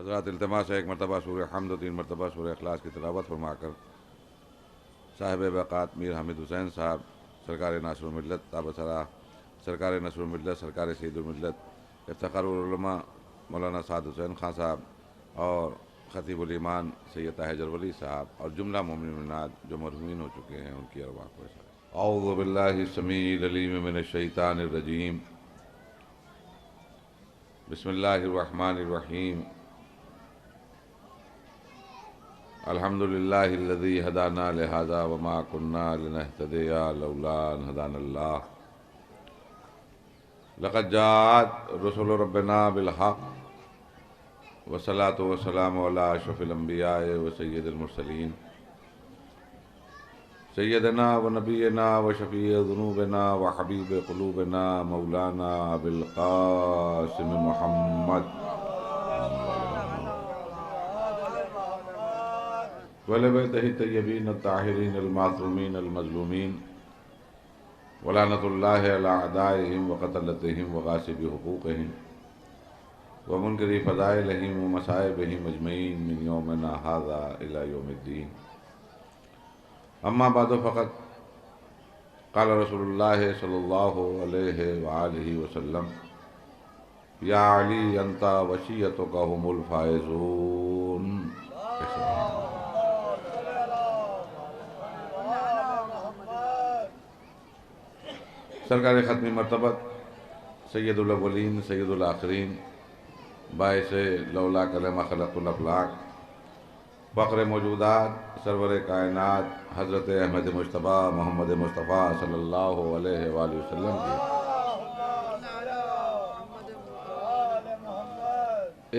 حضرات التماس ہے ایک مرتبہ سورہ حمد و 3 مرتبہ سورہ اخلاص کی تلاوت فرما کر صاحب بقات میر حامد حسین صاحب سرکار ناصر الملت تابسرا سرکار نصر الملت سرکار سید الملت افتخار العلماء مولانا سعد حسین خان صاحب اور خطیب الایمان سید طاہر ولی صاحب اور جملہ مومنات جو مرحومین ہو چکے ہیں ان کی ارواح کو اعوذ باللہ السمیع العلیم من الشیطان الرجیم بسم اللہ الرحمن الرحیم الحمد للہ الذی ہدانا لہذا وما كنا لنہتدی لولا ان ہدانا اللہ لقد جاءت رسل ربنا بالحق والصلاة والسلام علی اشرف الانبیاء وسید المرسلین سیدنا و نبینا و شفیع ذنوبنا و حبیب قلوبنا مولانا بالقاسم محمد وَلِبَيْتِهِ الطَّيِّبِينَ الطَّاهِرِينَ الْمَعْصُومِينَ الْمَظْلُومِينَ وَلَعْنَةُ اللَّهِ عَلَىٰ أَعْدَائِهِمْ وَقَتْلَتِهِمْ وَغَاصِبِي حُقُوقِهِمْ وَمُنكِرِي فَضَائِلِهِمْ وَمَصَائِبِهِمْ أَجْمَعِينَ مِنْ يَوْمِنَا هَٰذَا إِلَىٰ يَوْمِ الدِّينِ أما بعد فقط قال رسول الله صلى الله عليه وآله وسلم يا علي أنت وشيتك هم الفائزون سرکار ختمی مرتبت سید الاولین سید الآخرین باعث لولا کلمہ خلق الافلاق فخر موجودات سرور کائنات حضرت احمد مجتبیٰ محمد مصطفیٰ صلی اللہ علیہ وآلہ وسلم کی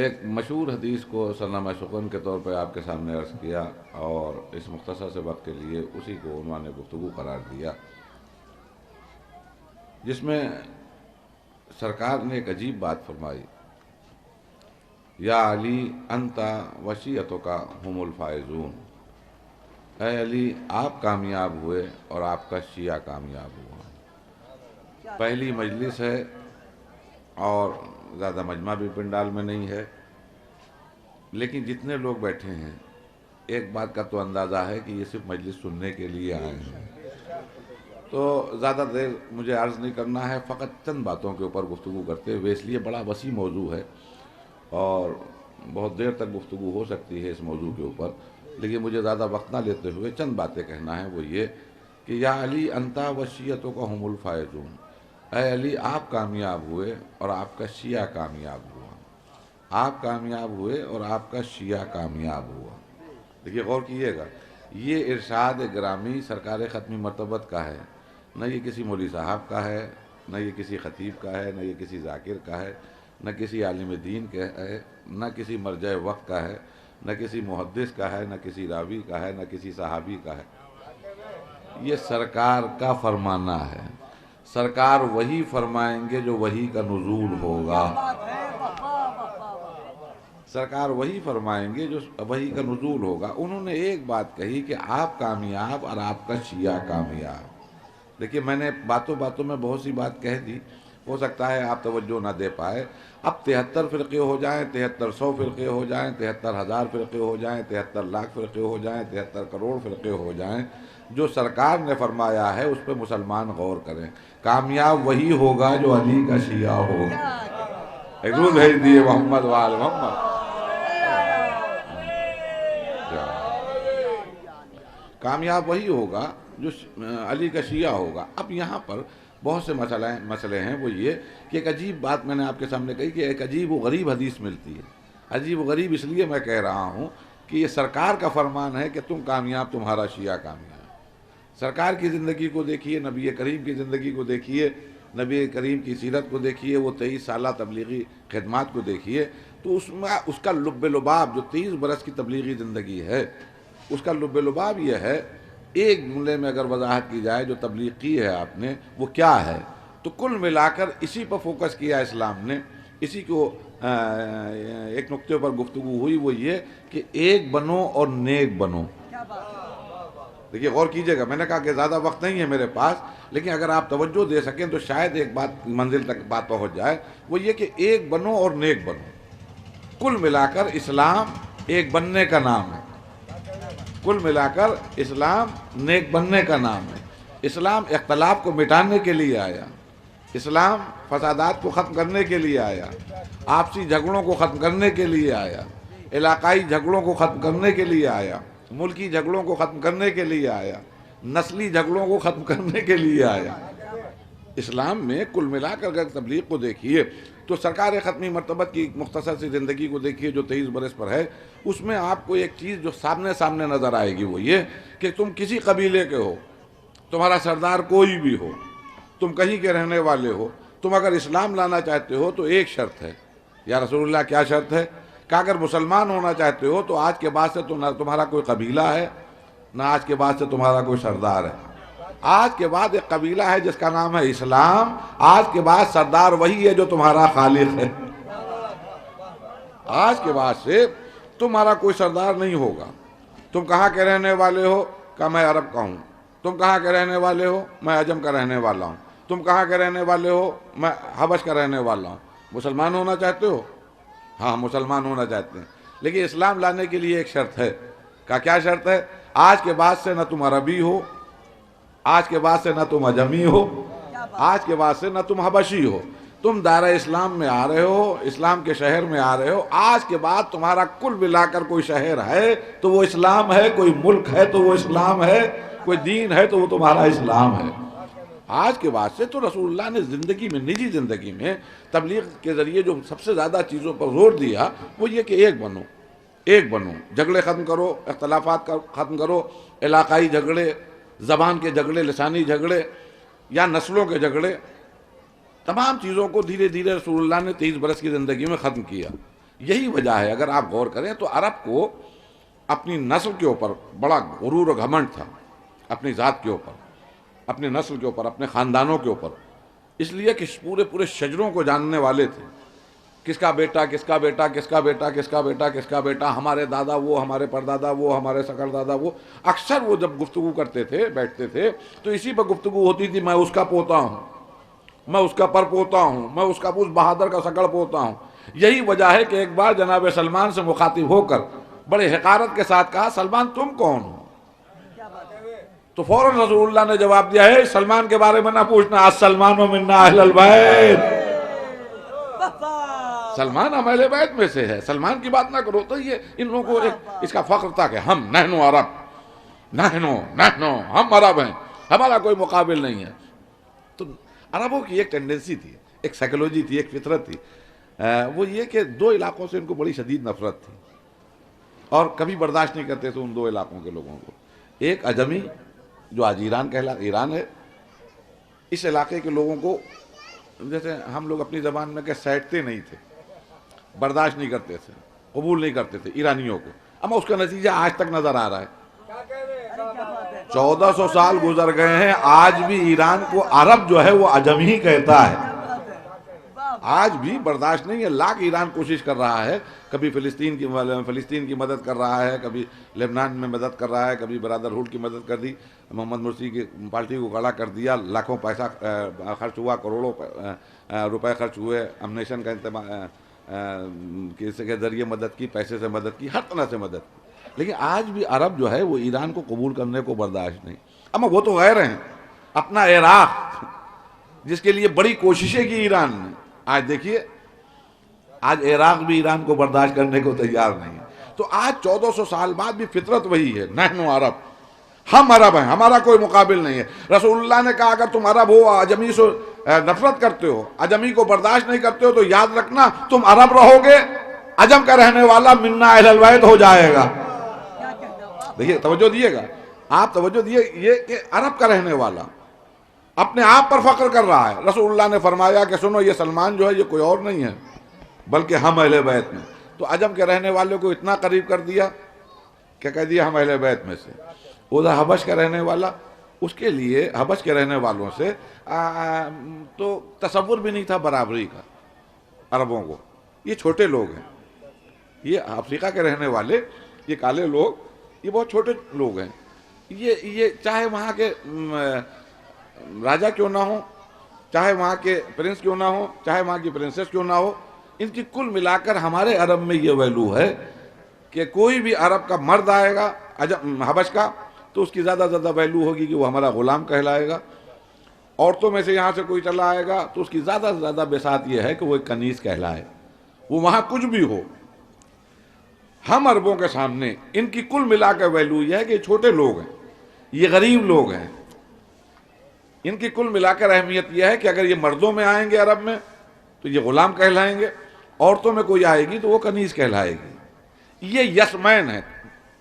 ایک مشہور حدیث کو سرنامہ سخن کے طور پہ آپ کے سامنے عرض کیا اور اس مختصر سے وقت کے لیے اسی کو عنوان گفتگو قرار دیا، جس میں سرکار نے ایک عجیب بات فرمائی، یا علی انت وشیعتک ہم الفائزون، اے علی آپ کامیاب ہوئے اور آپ کا شیعہ کامیاب ہوا۔ پہلی مجلس ہے اور زیادہ مجمع بھی پنڈال میں نہیں ہے، لیکن جتنے لوگ بیٹھے ہیں ایک بات کا تو اندازہ ہے کہ یہ صرف مجلس سننے کے لیے آئے ہیں، تو زیادہ دیر مجھے عرض نہیں کرنا ہے، فقط چند باتوں کے اوپر گفتگو کرتے ہوئے، اس لیے بڑا وسیع موضوع ہے اور بہت دیر تک گفتگو ہو سکتی ہے اس موضوع کے اوپر، لیکن مجھے زیادہ وقت نہ لیتے ہوئے چند باتیں کہنا ہے، وہ یہ کہ یا علی انتا وشیعتک ہم الفائزون، اے علی آپ کامیاب ہوئے اور آپ کا شیعہ کامیاب ہوا، آپ کامیاب ہوئے اور آپ کا شیعہ کامیاب ہوا۔ دیکھیے غور کیجیے گا، یہ ارشاد گرامی سرکار ختمی مرتبت کا ہے، نہ یہ کسی مولوی صاحب کا ہے، نہ یہ کسی خطیب کا ہے، نہ یہ کسی ذاکر کا ہے، نہ کسی عالم دین کا ہے، نہ کسی مرجع وقت کا ہے، نہ کسی محدث کا ہے، نہ کسی راوی کا ہے، نہ کسی صحابی کا ہے، یہ سرکار کا فرمانا ہے۔ سرکار وہی فرمائیں گے جو وحی کا نزول ہوگا، سرکار وہی فرمائیں گے جو وحی کا نزول ہوگا۔ انہوں نے ایک بات کہی کہ آپ کامیاب اور آپ کا شیعہ کامیاب۔ دیکھیے میں نے باتوں باتوں میں بہت سی بات کہہ دی، ہو سکتا ہے آپ توجہ نہ دے پائے۔ اب 73 فرقے ہو جائیں، 7300 فرقے ہو جائیں، 73,000 فرقے ہو جائیں، 73 لاکھ فرقے ہو جائیں، 73 کروڑ فرقے ہو جائیں، جو سرکار نے فرمایا ہے اس پہ مسلمان غور کریں۔ کامیاب وہی ہوگا جو علی کا شیعہ ہوگا۔ ایک درود بھیج دیے محمد وآل محمد۔ کامیاب وہی ہوگا جو علی کا شیعہ ہوگا۔ اب یہاں پر بہت سے مسئلے ہیں، وہ یہ کہ ایک عجیب بات میں نے آپ کے سامنے کہی کہ ایک عجیب و غریب حدیث ملتی ہے۔ عجیب و غریب اس لیے میں کہہ رہا ہوں کہ یہ سرکار کا فرمان ہے کہ تم کامیاب، تمہارا شیعہ کامیاب۔ سرکار کی زندگی کو دیکھیے، نبی کریم کی زندگی کو دیکھیے، نبی کریم کی سیرت کو دیکھیے، وہ 23 سالہ تبلیغی خدمات کو دیکھیے، تو اس میں اس کا لب لباب جو 23 برس کی تبلیغی زندگی ہے، اس کا لب لباب یہ ہے، ایک جملے میں اگر وضاحت کی جائے جو تبلیغ کی ہے آپ نے وہ کیا ہے، تو کل ملا کر اسی پر فوکس کیا اسلام نے، اسی کو ایک نقطے پر گفتگو ہوئی، وہ یہ کہ ایک بنو اور نیک بنو۔ دیکھیے غور کیجئے گا، میں نے کہا کہ زیادہ وقت نہیں ہے میرے پاس، لیکن اگر آپ توجہ دے سکیں تو شاید ایک بات منزل تک بات پہنچ جائے، وہ یہ کہ ایک بنو اور نیک بنو۔ کل ملا کر اسلام ایک بننے کا نام ہے، کل ملا کر اسلام نیک بننے کا نام ہے۔ اسلام اختلاف کو مٹانے کے لیے آیا، اسلام فسادات کو ختم کرنے کے لیے آیا، آپسی جھگڑوں کو ختم کرنے کے لیے آیا، علاقائی جھگڑوں کو ختم کرنے کے لیے آیا، ملکی جھگڑوں کو ختم کرنے کے لیے آیا، نسلی جھگڑوں کو ختم کرنے کے لیے آیا۔ اسلام میں کل ملا کر اگر تبلیغ کو دیکھیے تو سرکار ختمی مرتبت کی مختصر سی زندگی کو دیکھیے جو 23 برس پر ہے، اس میں آپ کو ایک چیز جو سامنے نظر آئے گی وہ یہ کہ تم کسی قبیلے کے ہو، تمہارا سردار کوئی بھی ہو، تم کہیں کے رہنے والے ہو، تم اگر اسلام لانا چاہتے ہو تو ایک شرط ہے۔ یا رسول اللہ کیا شرط ہے؟ کہ اگر مسلمان ہونا چاہتے ہو تو آج کے بعد سے تو نہ تمہارا کوئی قبیلہ ہے، نہ آج کے بعد سے تمہارا کوئی سردار ہے۔ آج کے بعد ایک قبیلہ ہے جس کا نام ہے اسلام، آج کے بعد سردار وہی ہے جو تمہارا خالق ہے۔ آج کے بعد سے تمہارا کوئی سردار نہیں ہوگا۔ تم کہاں کے رہنے والے ہو؟ کہ میں عرب کا ہوں۔ تم کہاں کے رہنے والے ہو؟ میں عجم کا رہنے والا ہوں۔ تم کہاں کے رہنے والے ہو؟ میں حبش کا رہنے والا ہوں۔ مسلمان ہونا چاہتے ہو؟ ہاں مسلمان ہونا چاہتے ہیں، لیکن اسلام لانے کے لیے ایک شرط ہے۔ کیا شرط ہے؟ آج کے بعد سے نہ تم عربی ہو، آج کے بعد سے نہ تم عجمی ہو، آج کے بعد سے نہ تم حبشی ہو، تم دائرہ اسلام میں آ رہے ہو، اسلام کے شہر میں آ رہے ہو۔ آج کے بعد تمہارا کل ملا کر کوئی شہر ہے تو وہ اسلام ہے، کوئی ملک ہے تو وہ اسلام ہے، کوئی دین ہے تو وہ تمہارا اسلام ہے۔ آج کے بعد سے تو رسول اللہ نے زندگی میں، نجی زندگی میں تبلیغ کے ذریعے جو سب سے زیادہ چیزوں پر زور دیا وہ یہ کہ ایک بنو، جھگڑے ختم کرو، اختلافات ختم کرو، علاقائی جھگڑے، زبان کے جھگڑے، لسانی جھگڑے یا نسلوں کے جھگڑے، تمام چیزوں کو دھیرے دھیرے رسول اللہ نے 23 برس کی زندگی میں ختم کیا۔ یہی وجہ ہے، اگر آپ غور کریں تو عرب کو اپنی نسل کے اوپر بڑا غرور و گھمنڈ تھا، اپنی ذات کے اوپر، اپنی نسل کے اوپر، اپنے خاندانوں کے اوپر، اس لیے کہ پورے شجروں کو جاننے والے تھے۔ کس کا بیٹا، کس کا بیٹا، کس کا بیٹا، کس کا بیٹا، کس کا بیٹا، ہمارے دادا وہ، ہمارے پردادا وہ، ہمارے سکر دادا وہ۔ اکثر وہ جب گفتگو کرتے تھے، بیٹھتے تھے تو اسی پر گفتگو ہوتی تھی، میں اس کا پوتا ہوں، میں اس کا پر پوتا ہوں، میں اس کا اس بہادر کا سکڑ پوتا ہوں۔ یہی وجہ ہے کہ ایک بار جناب سلمان سے مخاطب ہو کر بڑے حقارت کے ساتھ کہا، سلمان تم کون ہو؟ تو فوراً رسول اللہ نے جواب دیا ہے، سلمان کے بارے میں نہ پوچھنا، السلمان منا اہل البیت، سلمان ہم اہل بیت میں سے ہے، سلمان کی بات نہ کرو۔ تو یہ ان لوگوں کو اس کا فخر تھا کہ ہم نحنو عرب، نحنو ہم عرب ہیں، ہمارا کوئی مقابل نہیں ہے۔ تو عربوں کی ایک ٹینڈنسی تھی، ایک سائیکولوجی تھی، ایک فطرت تھی، وہ یہ کہ دو علاقوں سے ان کو بڑی شدید نفرت تھی اور کبھی برداشت نہیں کرتے تھے ان دو علاقوں کے لوگوں کو۔ ایک عجمی جو آج ایران ہے، اس علاقے کے لوگوں کو جیسے ہم لوگ اپنی زبان میں کہ سیٹتے نہیں تھے، برداشت نہیں کرتے تھے، قبول نہیں کرتے تھے ایرانیوں کو۔ اما اس کا نتیجہ آج تک نظر آ رہا ہے۔ 1400 سال گزر گئے ہیں، آج بھی ایران کو عرب جو ہے وہ عجم ہی کہتا ہے، آج بھی برداشت نہیں ہے۔ لاکھ ایران کوشش کر رہا ہے، کبھی فلسطین کی مدد کر رہا ہے، کبھی لبنان میں مدد کر رہا ہے، کبھی برادرہوڈ کی مدد کر دی، محمد مرسی کی پارٹی کو کھڑا کر دیا، لاکھوں پیسہ خرچ ہوا، کروڑوں روپے خرچ ہوئے، امنیشن کا کسی کے ذریعے مدد کی، پیسے سے مدد کی، ہر طرح سے مدد کی، لیکن آج بھی عرب جو ہے وہ ایران کو قبول کرنے کو برداشت نہیں۔ اما وہ تو غیر ہیں، اپنا عراق جس کے لیے بڑی کوششیں کی ایران نے، آج دیکھیے آج عراق بھی ایران کو برداشت کرنے کو تیار نہیں ہے۔ تو آج 1400 سال بعد بھی فطرت وہی ہے، نحن عرب، ہم عرب ہیں، ہمارا کوئی مقابل نہیں ہے۔ رسول اللہ نے کہا اگر تم عرب ہو، عجمی سے نفرت کرتے ہو، عجمی کو برداشت نہیں کرتے ہو، تو یاد رکھنا تم عرب رہو گے، عجم کا رہنے والا منا اہل البیت ہو جائے گا۔ دیکھیے توجہ دیے گا، آپ توجہ دیے، یہ کہ عرب کا رہنے والا اپنے آپ پر فخر کر رہا ہے۔ رسول اللہ نے فرمایا کہ سنو، یہ سلمان جو ہے یہ کوئی اور نہیں ہے بلکہ ہم اہل بیت میں۔ تو عجم کے رہنے والے کو اتنا قریب کر دیا کہ کہہ دیا ہم اہل بیت میں سے۔ ادھر حبش کا رہنے والا، اس کے لیے حبش کے رہنے والوں سے تو تصور بھی نہیں تھا برابری کا عربوں کو۔ یہ چھوٹے لوگ ہیں، یہ افریقہ کے رہنے والے، یہ کالے لوگ، یہ بہت چھوٹے لوگ ہیں۔ یہ چاہے وہاں کے راجہ کیوں نہ ہو، چاہے وہاں کے پرنس کیوں نہ ہو، چاہے وہاں کی پرنسس کیوں نہ ہو، ان کی کل ملا کر ہمارے عرب میں یہ ویلو ہے کہ کوئی بھی عرب کا مرد آئے گا حبش کا تو اس کی زیادہ زیادہ ویلو ہوگی کہ وہ ہمارا غلام کہلائے گا. عورتوں میں سے یہاں سے کوئی چلا آئے گا تو اس کی زیادہ سے زیادہ بساط یہ ہے کہ وہ ایک کنیز کہلائے، وہ وہاں کچھ بھی ہو. ہم عربوں کے سامنے ان کی کل ملا کے ویلو یہ ہے کہ یہ چھوٹے لوگ ہیں، یہ غریب لوگ ہیں. ان کی کل ملا کر اہمیت یہ ہے کہ اگر یہ مردوں میں آئیں گے عرب میں تو یہ غلام کہلائیں گے، عورتوں میں کوئی آئے گی تو وہ کنیز کہلائے گی. یہ یسمین ہے.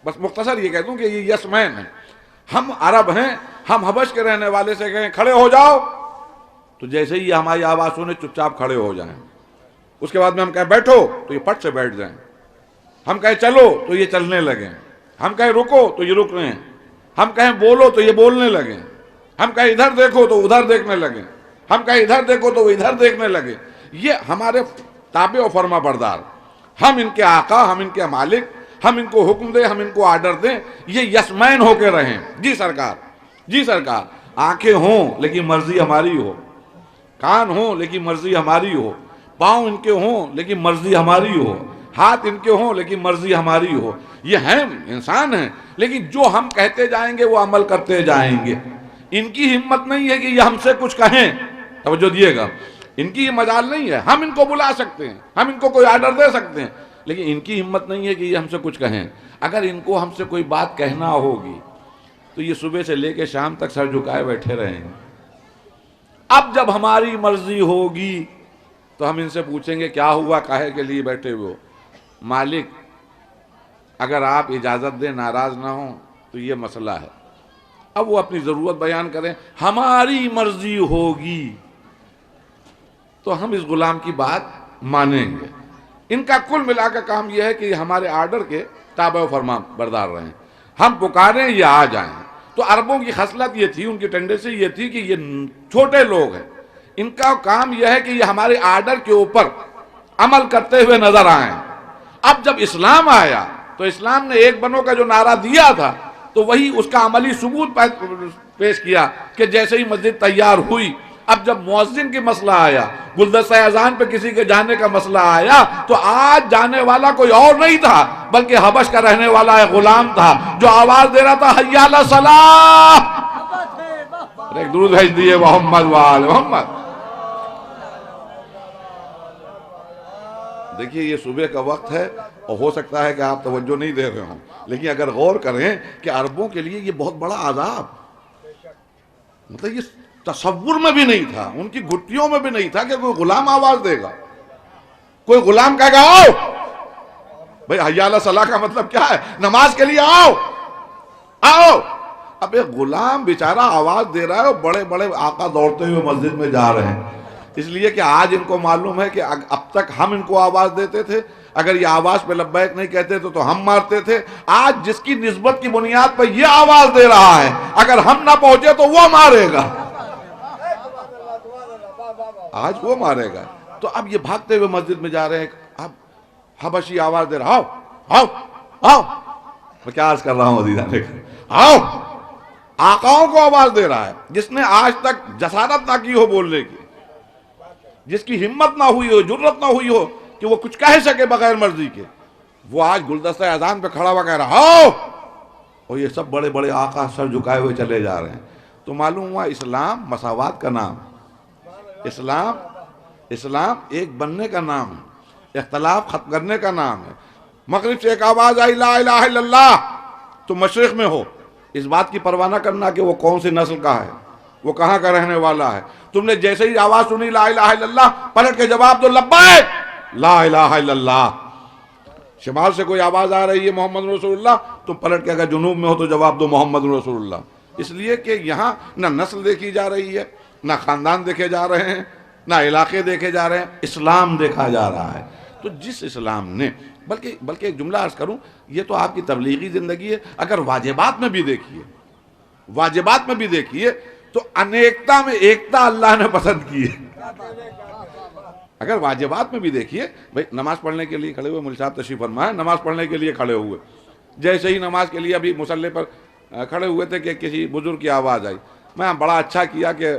بس مختصر یہ کہہ دوں کہ یہ یسمین ہے. ہم عرب ہیں، ہم حبش کے رہنے والے سے کہیں کھڑے ہو جاؤ تو جیسے ہی یہ ہماری آواز سنے چپ چاپ کھڑے ہو جائیں. اس کے بعد میں ہم کہیں بیٹھو تو یہ پٹ سے بیٹھ جائیں، ہم کہیں چلو تو یہ چلنے لگیں، ہم کہیں رکو تو یہ رک رہے ہیں، ہم کہیں بولو تو یہ بولنے لگیں، ہم کہیں ادھر دیکھو تو ادھر دیکھنے لگیں، ہم کہیں ادھر دیکھو تو وہ ادھر دیکھنے لگے. یہ ہمارے تابع و فرما بردار، ہم ان کے آقا، ہم ان کے مالک، ہم ان کو حکم دیں، ہم ان کو آرڈر دیں، یہ یسمین ہو کے رہیں. جی سرکار، جی سرکار. آنکھیں ہوں لیکن مرضی ہماری ہو، کان ہوں لیکن مرضی ہماری ہو، پاؤں ان کے ہوں لیکن مرضی ہماری ہو، ہاتھ ان کے ہوں لیکن مرضی ہماری ہو. یہ ہیں انسان ہیں لیکن جو ہم کہتے جائیں گے وہ عمل کرتے جائیں گے. ان کی ہمت نہیں ہے کہ یہ ہم سے کچھ کہیں. توجہ دیے گا، ان کی یہ مجال نہیں ہے. ہم ان کو بلا سکتے ہیں، ہم ان کو کوئی آرڈر دے سکتے ہیں، لیکن ان کی ہمت نہیں ہے کہ یہ ہم سے کچھ کہیں. اگر ان کو ہم سے کوئی بات کہنا ہوگی تو یہ صبح سے لے کے شام تک سر جھکائے بیٹھے رہیں گے. اب جب ہماری مرضی ہوگی تو ہم ان سے پوچھیں گے کیا ہوا، کاہے کے لیے بیٹھے ہوئے ہو؟ مالک اگر آپ اجازت دیں، ناراض نہ ہوں تو یہ مسئلہ ہے. اب وہ اپنی ضرورت بیان کریں. ہماری مرضی ہوگی تو ہم اس غلام کی بات مانیں گے. ان کا کل ملا کر کام یہ ہے کہ یہ ہمارے آرڈر کے تابع و فرما بردار رہیں. ہم پکاریں یہ آ جائیں. تو عربوں کی خصلت یہ تھی، ان کی ٹینڈنسی یہ تھی کہ یہ چھوٹے لوگ ہیں، ان کا کام یہ ہے کہ یہ ہمارے آرڈر کے اوپر عمل کرتے ہوئے نظر آئیں. اب جب اسلام آیا تو اسلام نے ایک بنو کا جو نعرہ دیا تھا تو وہی اس کا عملی ثبوت پیش کیا کہ جیسے ہی مسجد تیار ہوئی، اب جب مؤذن کی مسئلہ آیا، گلدستہ اذان پہ کسی کے جانے کا مسئلہ آیا تو آج جانے والا کوئی اور نہیں تھا بلکہ حبش کا رہنے والا ایک غلام تھا جو آواز دے رہا تھا حی علی الصلاۃ. ایک درود بھیج دیے محمد وآل محمد. دیکھیے یہ صبح کا وقت ہے اور ہو سکتا ہے کہ آپ توجہ نہیں دے رہے ہوں، لیکن اگر غور کریں کہ عربوں کے لیے یہ بہت بڑا عذاب، مطلب یہ تصور میں بھی نہیں تھا، ان کی گھٹیوں میں بھی نہیں تھا کہ کوئی غلام آواز دے گا، کوئی غلام کہے گا آؤ بھئی حی علی الصلاۃ کا مطلب کیا ہے؟ نماز کے لیے آؤ آؤ. اب ایک غلام بیچارہ آواز دے رہا ہے اور بڑے بڑے آقا دوڑتے ہوئے مسجد میں جا رہے ہیں، اس لیے کہ آج ان کو معلوم ہے کہ اب تک ہم ان کو آواز دیتے تھے، اگر یہ آواز پہ لبیک نہیں کہتے تو ہم مارتے تھے. آج جس کی نسبت کی بنیاد پر یہ آواز دے رہا ہے اگر ہم نہ پہنچے تو وہ مارے گا، آج وہ مارے گا. تو اب یہ بھاگتے ہوئے مسجد میں جا رہے ہیں. اب حبشی آواز دے رہا، آؤ آؤ آؤ. میں کیا عرض کر رہا ہوں عزیزان، آؤ. آقاؤں کو آواز دے رہا ہے جس نے آج تک جسارت نہ کی ہو بولنے کی، جس کی ہمت نہ ہوئی ہو، جرت نہ ہوئی ہو کہ وہ کچھ کہہ سکے بغیر مرضی کے، وہ آج گلدستہ اذان پہ کھڑا ہوا کہہ رہا آؤ. اور یہ سب بڑے بڑے آقا سر جھکائے ہوئے چلے جا رہے ہیں. تو معلوم ہوا اسلام مساوات کا نام، اسلام ایک بننے کا نام ہے، اختلاف ختم کرنے کا نام ہے. مغرب سے ایک آواز آئی لا الہ الا اللہ تو مشرق میں ہو، اس بات کی پرواہ نہ کرنا کہ وہ کون سی نسل کا ہے، وہ کہاں کا رہنے والا ہے. تم نے جیسے ہی آواز سنی لا الہ الا اللہ، پلٹ کے جواب دو لبیک لا الہ الا اللہ. شمال سے کوئی آواز آ رہی ہے محمد رسول اللہ، تم پلٹ کے اگر جنوب میں ہو تو جواب دو محمد رسول اللہ. اس لیے کہ یہاں نہ نسل دیکھی جا رہی ہے، نہ خاندان دیکھے جا رہے ہیں، نہ علاقے دیکھے جا رہے ہیں، اسلام دیکھا جا رہا ہے. تو جس اسلام نے بلکہ ایک جملہ عرض کروں، یہ تو آپ کی تبلیغی زندگی ہے. اگر واجبات میں بھی دیکھیے تو انیکتا میں ایکتا اللہ نے پسند کی ہے. اگر واجبات میں بھی دیکھیے، بھئی نماز پڑھنے کے لیے کھڑے ہوئے، مول صاحب تشریف فرمائے، نماز پڑھنے کے لیے کھڑے ہوئے، جیسے ہی نماز کے لیے ابھی مصلی پر کھڑے ہوئے تھے کہ کسی بزرگ کی آواز آئی. میں بڑا اچھا کیا کہ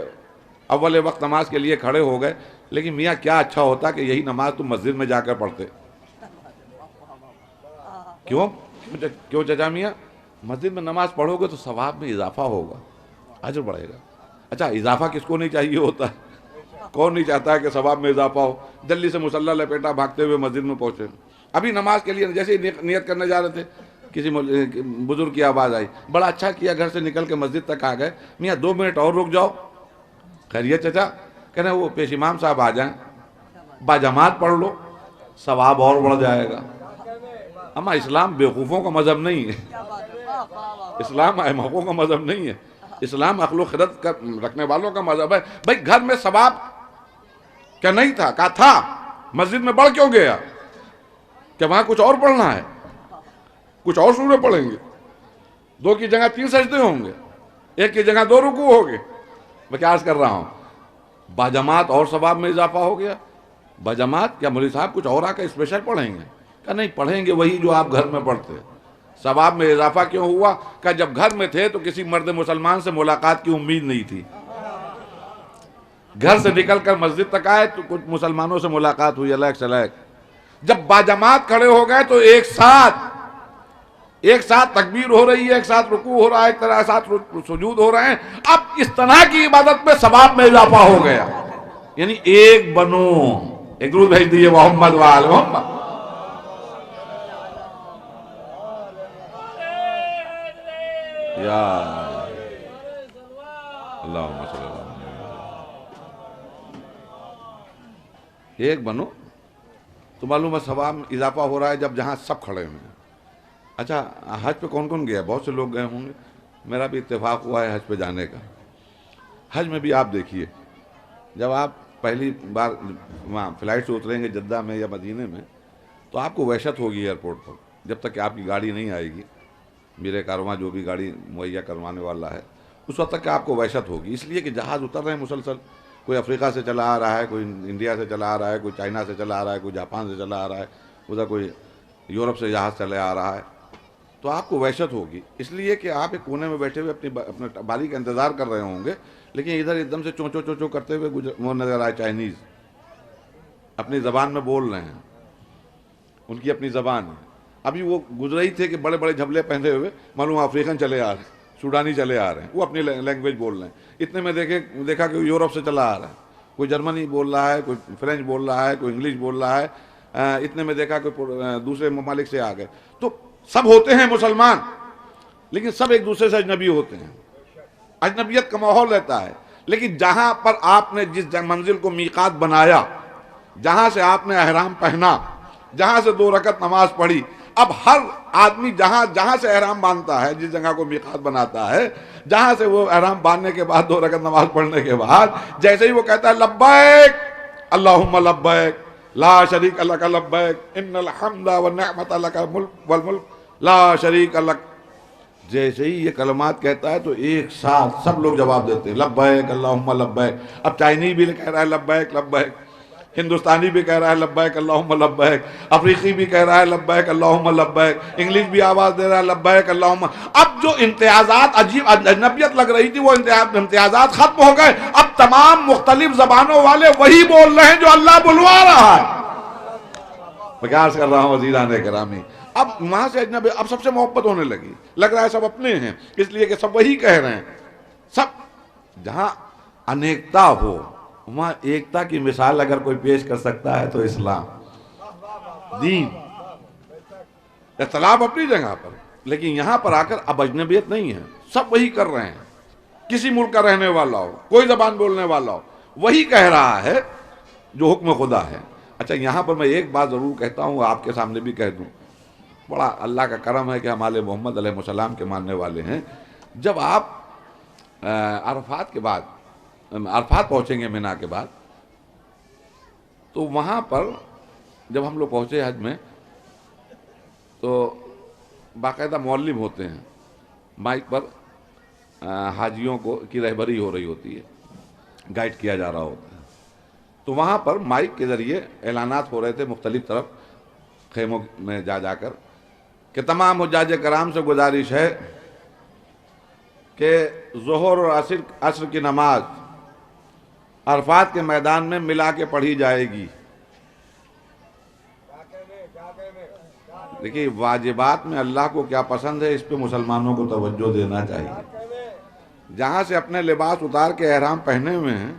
اول وقت نماز کے لیے کھڑے ہو گئے، لیکن میاں کیا اچھا ہوتا کہ یہی نماز تم مسجد میں جا کر پڑھتے. کیوں چچا میاں؟ مسجد میں نماز پڑھو گے تو ثواب میں اضافہ ہوگا، اجر بڑھے گا. اچھا اضافہ کس کو نہیں چاہیے ہوتا ہے؟ کون نہیں چاہتا ہے کہ ثواب میں اضافہ ہو؟ جلدی سے مصلی لپیٹا بھاگتے ہوئے مسجد میں پہنچے. ابھی نماز کے لیے جیسے نیت کرنے جا رہے تھے کسی بزرگ کی آواز آئی، بڑا اچھا کیا گھر سے نکل کے مسجد تک آ گئے. میاں 2 منٹ اور رک جاؤ. خیریت چچا؟ کہنے وہ پیش امام صاحب آ جائیں، باجماعت پڑھ لو، ثواب اور بڑھ جائے گا. اما اسلام بیوقوفوں کا مذہب نہیں ہے، اسلام احمقوں کا مذہب نہیں ہے، اسلام عقل و خرد رکھنے والوں کا مذہب ہے. بھائی گھر میں ثواب کیا نہیں تھا؟ کہا تھا. مسجد میں بڑھ کیوں گیا؟ کہ وہاں کچھ اور پڑھنا ہے، کچھ اور سورے پڑھیں گے. 2 کی جگہ 3 سجدے ہوں گے، 1 کی جگہ 2 رکوع ہوں گے. میں کیا عرض کر رہا ہوں؟ باجماعت اور ثواب میں اضافہ ہو گیا. باجماعت کیا مولوی صاحب کچھ اور آ کے اسپیشل پڑھیں گے؟ کہ نہیں، پڑھیں گے وہی جو آپ گھر میں پڑھتے. ثواب میں اضافہ کیوں ہوا؟ کہ جب گھر میں تھے تو کسی مرد مسلمان سے ملاقات کی امید نہیں تھی. گھر سے نکل کر مسجد تک آئے تو کچھ مسلمانوں سے ملاقات ہوئی، الگ سلیک. جب باجماعت کھڑے ہو گئے تو ایک ساتھ تکبیر ہو رہی ہے، ایک ساتھ رکوع ہو رہا ہے، ایک طرح ساتھ سجود ہو رہے ہیں. اب اس طرح کی عبادت میں ثواب میں اضافہ ہو گیا. یعنی ایک بنو. ایک درود بھیج دیجیے محمد وآل محمد. یا اللہم صلی اللہ علیہ وسلم. ایک بنو تو معلوم ہے ثواب میں اضافہ ہو رہا ہے جب جہاں سب کھڑے ہوئے ہیں. اچھا حج پہ کون کون گیا؟ بہت سے لوگ گئے ہوں گے. میرا بھی اتفاق ہوا ہے حج پہ جانے کا. حج میں بھی آپ دیکھیے، جب آپ پہلی بار وہاں فلائٹ سے اتریں گے جدہ میں یا مدینے میں تو آپ کو وحشت ہوگی ایئرپورٹ پر، جب تک کہ آپ کی گاڑی نہیں آئے گی. میرے کارواں جو بھی گاڑی مہیا کروانے والا ہے اس وقت تک کہ آپ کو وحشت ہوگی، اس لیے کہ جہاز اتر رہے ہیں مسلسل. کوئی افریقہ سے چلا آ رہا ہے، کوئی انڈیا سے چلا آ رہا ہے، کوئی چائنا سے چلا آ رہا ہے، کوئی جاپان سے چلا آ رہا ہے، ادھر کوئی یورپ سے جہاز چلے آ رہا ہے. تو آپ کو وحشت ہوگی، اس لیے کہ آپ ایک کونے میں بیٹھے ہوئے اپنے باری کا انتظار کر رہے ہوں گے، لیکن ادھر ایک دم سے چوں چوں چوں چوں کرتے ہوئے وہ نظر آئے. چائنیز اپنی زبان میں بول رہے ہیں، ان کی اپنی زبان ہے. ابھی وہ گزرے ہی تھے کہ بڑے بڑے جھبلے پہنے ہوئے معلوم افریقن چلے آ رہے ہیں، سوڈانی چلے آ رہے ہیں، وہ اپنی لینگویج بول رہے ہیں. اتنے میں دیکھا کہ یورپ سے چلا آ رہا ہے، کوئی جرمنی بول رہا ہے، کوئی فرینچ بول رہا ہے، کوئی انگلش بول رہا ہے. اتنے میں دیکھا کہ دوسرے ممالک سے آ گئے. تو سب ہوتے ہیں مسلمان، لیکن سب ایک دوسرے سے اجنبی ہوتے ہیں. اجنبیت کا ماحول رہتا ہے. لیکن جہاں پر آپ نے جس منزل کو میقات بنایا، جہاں سے آپ نے احرام پہنا، جہاں سے 2 رکعت نماز پڑھی، اب ہر آدمی جہاں سے احرام باندھتا ہے، جس جگہ کو میقات بناتا ہے، جہاں سے وہ احرام باندھنے کے بعد 2 رکعت نماز پڑھنے کے بعد جیسے ہی وہ کہتا ہے لبیک اللہم لبیک لا شریک لک لبیک ان الحمد والنعمت لک والملک لا شریک لک، جیسے ہی یہ کلمات کہتا ہے تو ایک ساتھ سب لوگ جواب دیتے ہیں لبیک اللہم لبیک. اب چائنی بھی کہہ رہا ہے لبیک لبیک، ہندوستانی بھی کہہ رہا ہے لبیک اللہم لبیک، افریقی بھی کہہ رہا ہے لبیک اللہم لبیک، انگلش بھی آواز دے رہا ہے لبیک اللہم. اب جو امتیازات عجیب اجنبیت لگ رہی تھی وہ امتیازات ختم ہو گئے. اب تمام مختلف زبانوں والے وہی بول رہے ہیں جو اللہ بلوا رہا ہے. میں کیا عرض کر رہا ہوں عزیزان گرامی؟ اب وہاں سے اجنبی اب سب سے محبت ہونے لگی، لگ رہا ہے سب اپنے ہیں، اس لیے کہ سب وہی کہہ رہے ہیں. سب جہاں انیکتا ہو وہاں ایکتا کی مثال اگر کوئی پیش کر سکتا ہے تو اسلام دین. اختلاف اپنی جگہ پر، لیکن یہاں پر آ کر اب اجنبیت نہیں ہے، سب وہی کر رہے ہیں. کسی ملک کا رہنے والا ہو، کوئی زبان بولنے والا ہو، وہی کہہ رہا ہے جو حکم خدا ہے. اچھا یہاں پر میں ایک بات ضرور کہتا ہوں، آپ کے سامنے بھی کہہ دوں. بڑا اللہ کا کرم ہے کہ ہمارے محمد علیہ السلام کے ماننے والے ہیں. جب آپ عرفات کے بعد عرفات پہنچیں گے مینا کے بعد، تو وہاں پر جب ہم لوگ پہنچے حج میں تو باقاعدہ معلم ہوتے ہیں، مائک پر حاجیوں کی رہبری ہو رہی ہوتی ہے، گائیڈ کیا جا رہا ہوتا ہے. تو وہاں پر مائک کے ذریعے اعلانات ہو رہے تھے مختلف طرف خیموں میں جا کر کہ تمام حجاج کرام سے گزارش ہے کہ ظہر اور عصر کی نماز عرفات کے میدان میں ملا کے پڑھی جائے گی۔ دیکھیے واجبات میں اللہ کو کیا پسند ہے، اس پہ مسلمانوں کو توجہ دینا چاہیے۔ جہاں سے اپنے لباس اتار کے احرام پہنے ہوئے ہیں،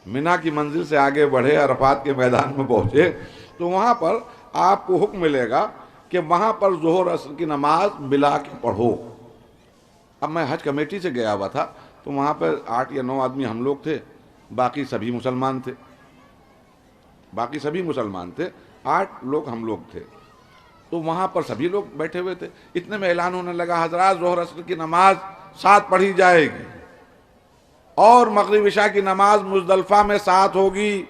منا کی منزل سے آگے بڑھے، عرفات کے میدان میں پہنچے، تو وہاں پر آپ کو حکم ملے گا کہ وہاں پر ظہر عصر کی نماز ملا کے پڑھو۔ اب میں حج کمیٹی سے گیا ہوا تھا، تو وہاں پر 8 یا 9 آدمی ہم لوگ تھے، باقی سبھی مسلمان تھے، 8 لوگ ہم لوگ تھے۔ تو وہاں پر سبھی لوگ بیٹھے ہوئے تھے، اتنے میں اعلان ہونے لگا حضرات ظہر عصر کی نماز ساتھ پڑھی جائے گی، اور مغرب عشاء کی نماز مزدلفہ میں ساتھ ہوگی۔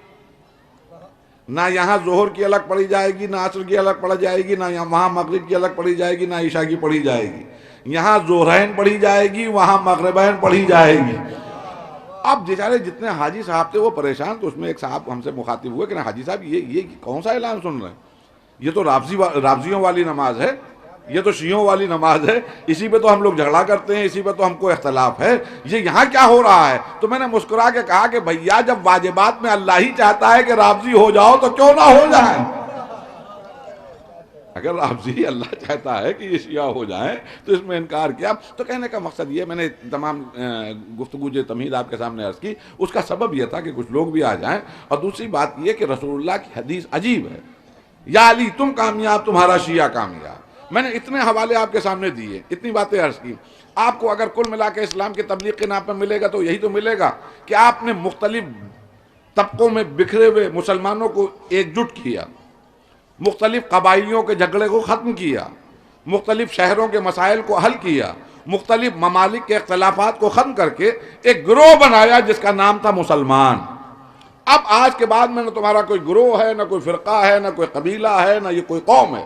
نہ یہاں ظہر کی الگ پڑھی جائے گی، نہ عصر کی الگ پڑھی جائے گی، نہ وہاں مغرب کی الگ پڑھی جائے گی، نہ عشاء کی پڑھی جائے گی۔ یہاں ظہرین پڑھی جائے گی، وہاں مغربین پڑھی جائے گی۔ اب بیچارے جتنے حاجی صاحب تھے وہ پریشان، تو اس میں ایک صاحب ہم سے مخاطب ہوئے کہ حاجی صاحب یہ کون سا اعلان سن رہے ہیں؟ یہ تو رافضیوں والی نماز ہے، یہ تو شیعوں والی نماز ہے، اسی پہ تو ہم لوگ جھگڑا کرتے ہیں، اسی پہ تو ہم کو اختلاف ہے، یہ یہاں کیا ہو رہا ہے؟ تو میں نے مسکرا کے کہا کہ بھیا جب واجبات میں اللہ ہی چاہتا ہے کہ رافضی ہو جاؤ تو کیوں نہ ہو جائیں؟ اگر رافضی اللہ چاہتا ہے کہ یہ شیعہ ہو جائیں تو اس میں انکار کیا؟ تو کہنے کا مقصد یہ، میں نے تمام گفتگو جو تمہید آپ کے سامنے عرض کی، اس کا سبب یہ تھا کہ کچھ لوگ بھی آ جائیں، اور دوسری بات یہ کہ رسول اللہ کی حدیث عجیب ہے، یا علی تم کامیاب تمہارا شیعہ کامیاب۔ میں نے اتنے حوالے آپ کے سامنے دیے، اتنی باتیں عرض کی۔ آپ کو اگر کل ملا کے اسلام کی تبلیغ کے نام پر ملے گا تو یہی تو ملے گا کہ آپ نے مختلف طبقوں میں بکھرے ہوئے مسلمانوں کو ایک جٹ کیا، مختلف قبائلیوں کے جھگڑے کو ختم کیا، مختلف شہروں کے مسائل کو حل کیا، مختلف ممالک کے اختلافات کو ختم کر کے ایک گروہ بنایا جس کا نام تھا مسلمان۔ اب آج کے بعد میں نہ تمہارا کوئی گروہ ہے، نہ کوئی فرقہ ہے، نہ کوئی قبیلہ ہے، نہ یہ کوئی قوم ہے،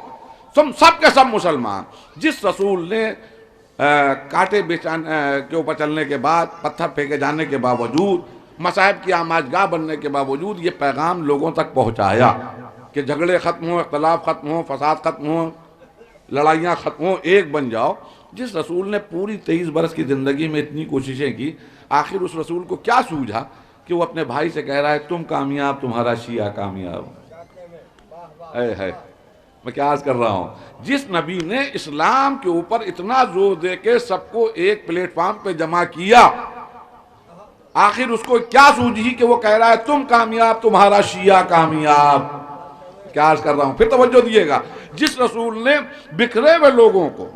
تم سب کے سب مسلمان۔ جس رسول نے کانٹے کے اوپر چلنے کے بعد، پتھر پھینکے جانے کے باوجود، مصائب کی آماجگاہ بننے کے باوجود یہ پیغام لوگوں تک پہنچایا کہ جھگڑے ختم ہوں، اختلاف ختم ہوں، فساد ختم ہوں، لڑائیاں ختم ہوں، ایک بن جاؤ۔ جس رسول نے پوری 23 برس کی زندگی میں اتنی کوششیں کی، آخر اس رسول کو کیا سوجھا کہ وہ اپنے بھائی سے کہہ رہا ہے تم کامیاب تمہارا شیعہ کامیاب۔ میں کیا عرض کر رہا ہوں؟ جس نبی نے اسلام کے اوپر اتنا زور دے کے سب کو ایک پلیٹ فارم پہ جمع کیا، آخر اس کو کیا سوجھی کہ وہ کہہ رہا ہے تم کامیاب تمہارا شیعہ کامیاب۔ کیا عرض کر رہا ہوں؟ پھر توجہ دیئے گا۔ جس رسول نے بکھرے ہوئے لوگوں کو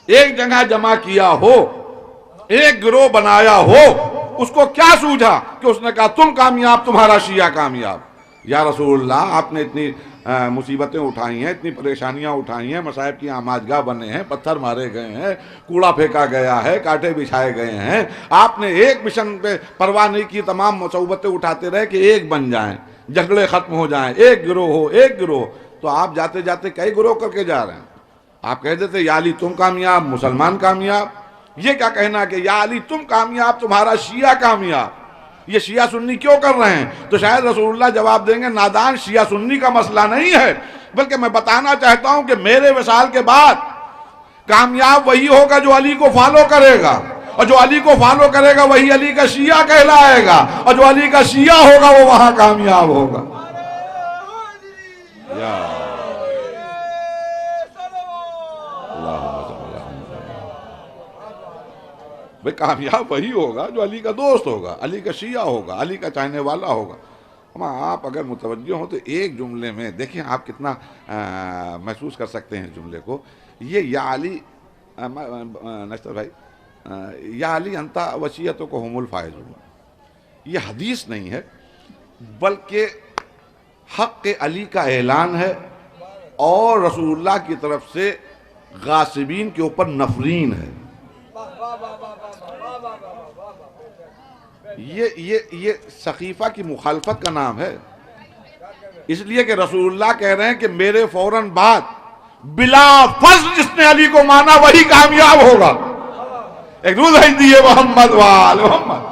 ایک جگہ جمع کیا ہو، ایک گروہ بنایا ہو، اس کو کیا سوجھا کہ اس نے کہا تم کامیاب تمہارا شیعہ کامیاب۔ یا رسول اللہ آپ نے اتنی مصیبتیں اٹھائی ہیں، اتنی پریشانیاں اٹھائی ہیں، مصائب کی آماجگاہ بنے ہیں، پتھر مارے گئے ہیں، کوڑا پھینکا گیا ہے، کانٹے بچھائے گئے ہیں، آپ نے ایک مشن پہ پرواہ نہیں کی، تمام مصیبتیں اٹھاتے رہے کہ ایک بن جائیں، جھگڑے ختم ہو جائیں، ایک گروہ ہو، ایک گروہ۔ تو آپ جاتے جاتے کئی گروہ کر کے جا رہے ہیں۔ آپ کہہ دیتے یا علی تم کامیاب مسلمان کامیاب، یہ کیا کہنا کہ یا علی تم کامیاب تمہارا شیعہ کامیاب؟ یہ شیعہ سنی کیوں کر رہے ہیں؟ تو شاید رسول اللہ جواب دیں گے نادان، شیعہ سنی کا مسئلہ نہیں ہے، بلکہ میں بتانا چاہتا ہوں کہ میرے وصال کے بعد کامیاب وہی ہوگا جو علی کو فالو کرے گا، اور جو علی کو فالو کرے گا وہی علی کا شیعہ کہلائے گا، اور جو علی کا شیعہ ہوگا وہ وہاں کامیاب ہوگا۔ بھئی کامیاب وہی ہوگا جو علی کا دوست ہوگا، علی کا شیعہ ہوگا، علی کا چاہنے والا ہوگا۔ آپ اگر متوجہ ہوں تو ایک جملے میں دیکھیں آپ کتنا محسوس کر سکتے ہیں جملے کو۔ یہ یا علی نشتر بھائی، یا علی انتا وصیتوں کو ہم الفائزون، یہ حدیث نہیں ہے بلکہ حق علی کا اعلان ہے، اور رسول اللہ کی طرف سے غاصبین کے اوپر نفرین ہے۔ یہ سقیفہ کی مخالفت کا نام ہے، اس لیے کہ رسول اللہ کہہ رہے ہیں کہ میرے فوراً بعد بلا فضل جس نے علی کو مانا وہی کامیاب ہوگا۔ ایک روز ہندی ہے محمد وآل محمد،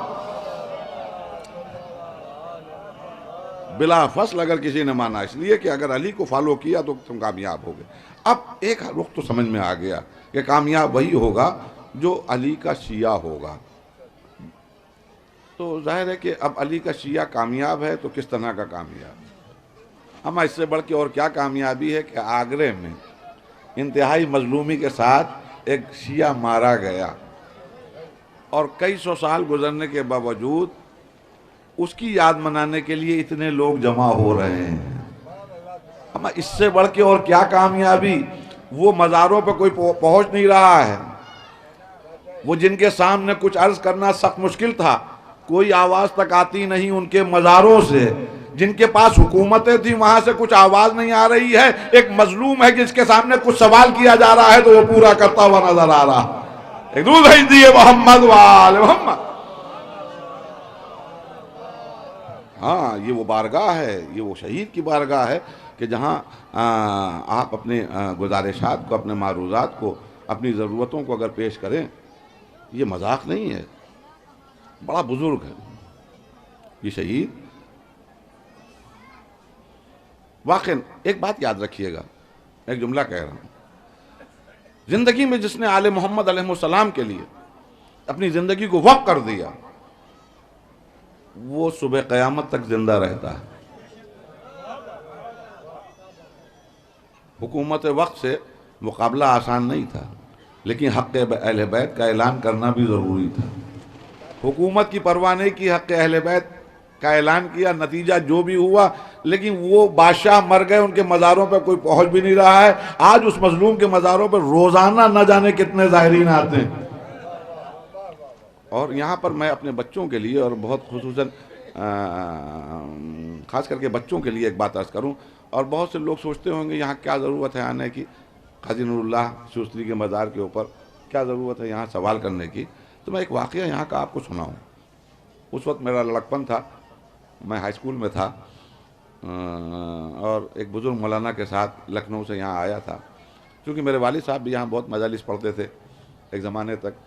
بلا فصل اگر کسی نے مانا، اس لیے کہ اگر علی کو فالو کیا تو تم کامیاب ہوگے۔ اب ایک رخ تو سمجھ میں آ گیا کہ کامیاب وہی ہوگا جو علی کا شیعہ ہوگا۔ تو ظاہر ہے کہ اب علی کا شیعہ کامیاب ہے تو کس طرح کا کامیاب ہے؟ اما اس سے بڑھ کے اور کیا کامیابی ہے کہ آگرے میں انتہائی مظلومی کے ساتھ ایک شیعہ مارا گیا، اور کئی سو سال گزرنے کے باوجود اس کی یاد منانے کے لیے اتنے لوگ جمع ہو رہے ہیں۔ اما اس سے بڑھ کے اور کیا کامیابی؟ وہ مزاروں پہ کوئی پہنچ نہیں رہا ہے، وہ جن کے سامنے کچھ عرض کرنا سخت مشکل تھا، کوئی آواز تک آتی نہیں ان کے مزاروں سے، جن کے پاس حکومتیں تھیں وہاں سے کچھ آواز نہیں آ رہی ہے، ایک مظلوم ہے جس کے سامنے کچھ سوال کیا جا رہا ہے تو وہ پورا کرتا ہوا نظر آ رہا ہے۔ ایک دور بھیج محمد وآل محمد۔ ہاں، یہ وہ بارگاہ ہے، یہ وہ شہید کی بارگاہ ہے کہ جہاں آپ اپنے گزارشات کو، اپنے معروضات کو، اپنی ضرورتوں کو اگر پیش کریں، یہ مذاق نہیں ہے، بڑا بزرگ ہے یہ شہید۔ واقعی ایک بات یاد رکھیے گا، ایک جملہ کہہ رہا ہوں، زندگی میں جس نے آل محمد علیہ السلام کے لیے اپنی زندگی کو وقف کر دیا، وہ صبح قیامت تک زندہ رہتا ہے۔ حکومت وقت سے مقابلہ آسان نہیں تھا، لیکن حق اہل بیت کا اعلان کرنا بھی ضروری تھا۔ حکومت کی پرواہ نہیں کی، حق اہل بیت کا اعلان کیا، نتیجہ جو بھی ہوا، لیکن وہ بادشاہ مر گئے، ان کے مزاروں پہ کوئی پہنچ بھی نہیں رہا ہے۔ آج اس مظلوم کے مزاروں پہ روزانہ نہ جانے کتنے زائرین آتے ہیں۔ اور یہاں پر میں اپنے بچوں کے لیے، اور بہت خصوصاً خاص کر کے بچوں کے لیے ایک بات عرض کروں، اور بہت سے لوگ سوچتے ہوں گے یہاں کیا ضرورت ہے آنے کی، قاضی نور اللہ شوستری کے مزار کے اوپر کیا ضرورت ہے یہاں سوال کرنے کی۔ تو میں ایک واقعہ یہاں کا آپ کو سناؤں۔ اس وقت میرا لڑکپن تھا، میں ہائی اسکول میں تھا، اور ایک بزرگ مولانا کے ساتھ لکھنؤ سے یہاں آیا تھا، کیونکہ میرے والد صاحب بھی یہاں بہت مجالس پڑھتے تھے ایک زمانے تک،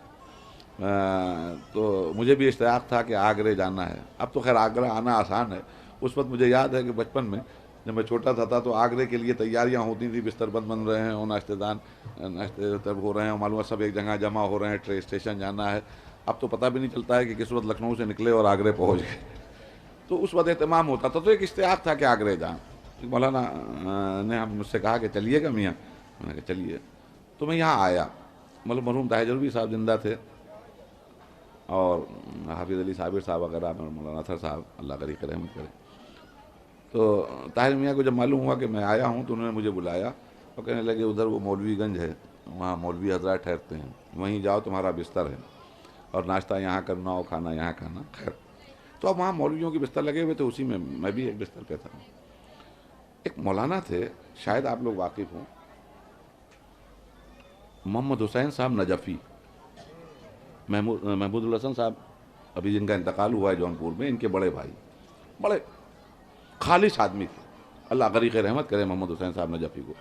تو مجھے بھی اشتیاق تھا کہ آگرے جانا ہے۔ اب تو خیر آگرہ آنا آسان ہے، اس وقت مجھے یاد ہے کہ بچپن میں جب میں چھوٹا تھا تو آگرے کے لیے تیاریاں ہوتی تھیں، بستر بند بن رہے ہیں اور ناشتے ہو رہے ہیں، اور معلومات سب ایک جگہ جمع ہو رہے ہیں، ٹرین اسٹیشن جانا ہے۔ اب تو پتہ بھی نہیں چلتا ہے کہ کس وقت لکھنؤ سے نکلے اور آگرے پہنچ گئے۔ تو اس وقت اہتمام ہوتا تھا، تو ایک اشتیاق تھا کہ آگرے جائیں۔ مولانا نے مجھ سے کہا کہ چلیے گا میاں، میں نے کہا چلیے۔ تو میں یہاں آیا، مطلب مرحوم طاہر جلوی صاحب زندہ تھے، اور حافظ علی صابر صاحب وغیرہ، مولانا اطہر صاحب، اللہ غریق رحمت کرے۔ تو طاہر میاں کو جب معلوم ہوا کہ میں آیا ہوں تو انہوں نے مجھے بلایا اور کہنے لگے ادھر وہ مولوی گنج ہے، وہاں مولوی حضرات ٹھہرتے ہیں، وہیں جاؤ، تمہارا بستر ہے، اور ناشتہ یہاں کرنا اور کھانا یہاں کھانا۔ خیر، تو اب وہاں مولویوں کے بستر لگے ہوئے تھے، اسی میں میں بھی ایک بستر پہ تھا۔ ایک مولانا تھے، شاید آپ لوگ واقف ہوں، محمد حسین صاحب نجفی، محمود الحسن صاحب ابھی جن کا انتقال ہوا ہے جونپور میں، ان کے بڑے بھائی، بڑے خالص آدمی تھے، اللہ غریق رحمت کرے محمد حسین صاحب نجفی کو۔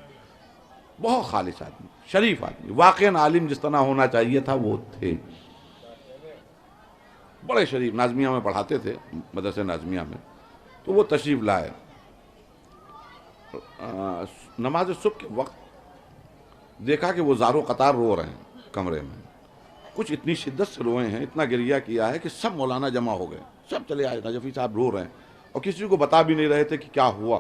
بہت خالص آدمی، شریف آدمی، واقعاً عالم جس طرح ہونا چاہیے تھا وہ تھے، بڑے شریف، نازمیہ میں پڑھاتے تھے، مدرسے نازمیہ میں۔ تو وہ تشریف لائے، نماز صبح کے وقت دیکھا کہ وہ زارو قطار رو رہے ہیں کمرے میں، کچھ اتنی شدت سے روئے ہیں، اتنا گریہ کیا ہے کہ سب مولانا جمع ہو گئے، سب چلے آئے، نجفی صاحب رو رہے ہیں اور کسی کو بتا بھی نہیں رہے تھے کہ کیا ہوا۔